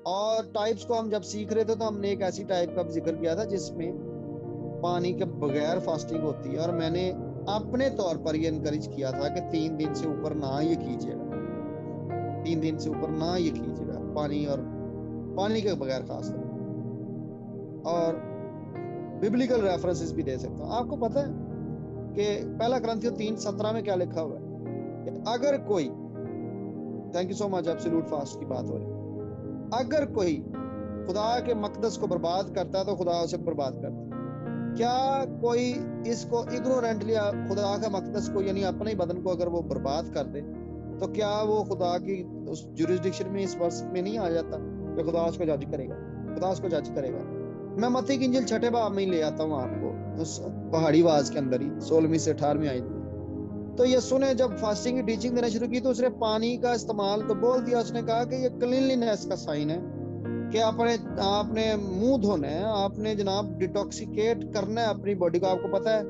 اور ٹائپس کو ہم جب سیکھ رہے تھے تو ہم نے ایک ایسی ٹائپ کا ذکر کیا تھا جس میں پانی کے بغیر فاسٹنگ ہوتی ہے، اور میں نے اپنے طور پر یہ انکریج کیا تھا کہ 3 دن سے اوپر نہ یہ کیجیے گا، 3 دن سے اوپر نہ یہ کیجیے گا پانی کے بغیر خاص طور، اور ببلیکل ریفرنسز بھی دے سکتا ہوں۔ آپ کو پتہ ہے کہ پہلا کرنتھیوں 3:17 میں کیا لکھا ہوا ہے کہ اگر کوئی، thank you so much, absolute fast کی بات ہو رہی ہے، اگر کوئی خدا کے مقدس کو برباد کرتا ہے تو خدا اسے برباد کرتا ہے۔ کیا کوئی اس کو اگنورنٹلی خدا کے مقدس کو یعنی اپنے ہی بدن کو اگر وہ برباد کر دے تو کیا وہ خدا کی اس جوریسڈکشن میں اس ورس میں نہیں آ جاتا کہ خدا اس کو جج کرے گا؟ خدا اس کو جج کرے گا۔ میں متی کی انجیل 6 باب میں ہی لے آتا ہوں آپ کو، اس پہاڑی واز کے اندر ہی 16 سے 18 آئی تھی۔ تو یہ سنیں، جب فاسٹنگ کی ٹیچنگ دینا شروع کی تو اس نے پانی کا استعمال تو بول دیا، اس نے کہا کہ یہ کلینلینس کا سائن ہے کہ آپ نے منہ دھونا ہے، آپ نے جناب ڈیٹاکسیکیٹ کرنا ہے اپنی باڈی کو۔ آپ کو پتا ہے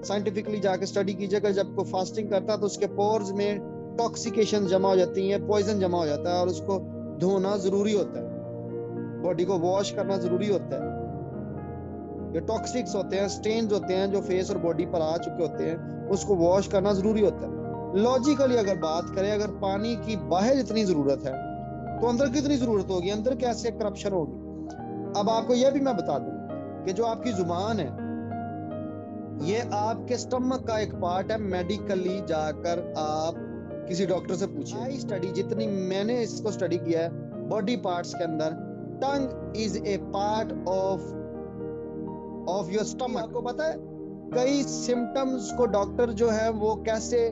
سائنٹیفکلی جا کے اسٹڈی کیجیے گا، جب کوئی فاسٹنگ کرتا ہے تو اس کے پورز میں ٹاکسیکیشن جمع ہو جاتی ہیں، پوائزن جمع ہو جاتا ہے، اور اس کو دھونا ضروری ہوتا ہے، باڈی کو واش کرنا ضروری ہوتا ہے۔ یہ ٹاکسکس ہوتے ہیں، سٹینز ہوتے ہیں جو فیس اور باڈی پر آ چکے ہوتے ہیں، اس کو واش کرنا ضروری ہوتا ہے۔ لاجیکلی اگر بات کریں، اگر پانی کی باہر اتنی ضرورت ہے تو اندر کتنی ضرورت ہوگی، اندر کیسے کرپشن ہوگی۔ اب آپ کو یہ بھی میں بتا دوں کہ جو آپ کی زبان ہے یہ آپ کے سٹمک کا ایک پارٹ ہے۔ میڈیکلی جا کر آپ کسی ڈاکٹر سے پوچھیں، اسٹڈی جتنی میں نے اس کو اسٹڈی کیا ہے باڈی پارٹس کے اندر، tongue is a part of your stomach. آپ کو پتا ہے کئی سمٹمز کو ڈاکٹر جو ہے وہ کیسے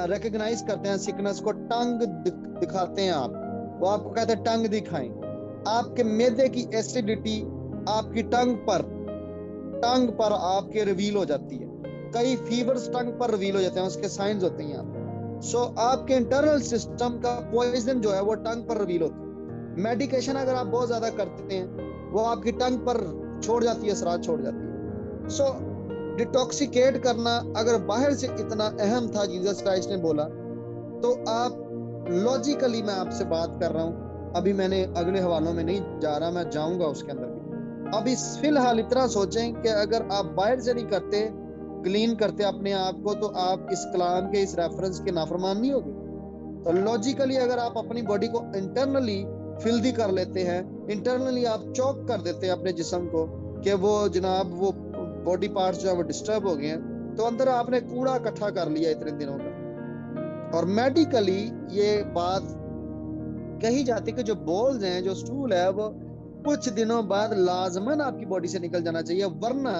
ریکگنائز کرتے ہیں سکنس کو؟ ٹنگ دکھاتے ہیں، وہ آپ کو کہتے ہیں ٹنگ دکھائیں۔ آپ کے معدے کی ایسیڈیٹی آپ کی ٹنگ پر آپ کے ریویل ہو جاتی ہے، کئی فیورز ٹنگ پر ریویل ہو جاتے ہیں، اس کے سائنز ہوتے ہیں یہاں۔ سو آپ کے انٹرنل سسٹم کا پوائزن جو ہے وہ ٹنگ پر ریویل ہوتا ہے۔ میڈیکیشن اگر آپ بہت زیادہ کرتے ہیں وہ آپ کی ٹنگ پر چھوڑ جاتی ہے، اثرات چھوڑ جاتی ہے۔ سو ڈیٹاکسیکیٹ کرنا اگر باہر سے اتنا اہم تھا جیسس کرائسٹ نے بولا، تو آپ لاجیکلی، میں آپ سے بات کر رہا ہوں، ابھی میں نے اگلے حوالوں میں نہیں جا رہا، میں جاؤں گا اس کے اندر بھی۔ ابھی فی الحال اتنا سوچیں کہ اگر آپ باہر سے نہیں کرتے، کلین کرتے اپنے آپ کو، تو آپ اس کلام کے، اس ریفرنس کے نافرمان نہیں ہوگے۔ تو لاجیکلی اگر آپ اپنی باڈی کو انٹرنلی فلدی کر لیتے ہیں، انٹرنلی آپ چوک کر دیتے ہیں اپنے جسم کو کہ وہ جناب وہ باڈی پارٹس جو ہے وہ ڈسٹرب ہو گئے ہیں، تو اندر آپ نے کوڑا اکٹھا کر لیا اتنے دنوں کا۔ اور میڈیکلی یہ بات کہی جاتی کہ جو بولز ہیں، جو سٹول ہے، وہ کچھ دنوں بعد لازماً آپ کی باڈی سے نکل جانا چاہیے، ورنہ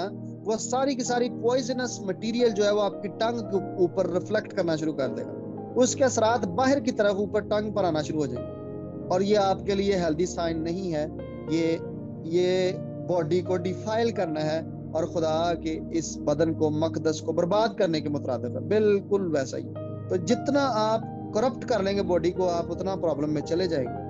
وہ ساری کی ساری پوائزنس مٹیریل جو ہے وہ آپ کی ٹنگ کے اوپر ریفلیکٹ کرنا شروع کر دے گا، اس کے اثرات باہر کی طرف اوپر ٹنگ پر آنا شروع ہو جائیں گے، اور یہ آپ کے لیے ہیلدی سائن نہیں ہے۔ یہ باڈی کو ڈیفائل کرنا ہے اور خدا کے اس بدن کو، مقدس کو برباد کرنے کے مترادف ہے، بالکل ویسا ہی۔ تو جتنا آپ کرپٹ کر لیں گے باڈی کو، آپ اتنا پرابلم میں چلے جائیں گے۔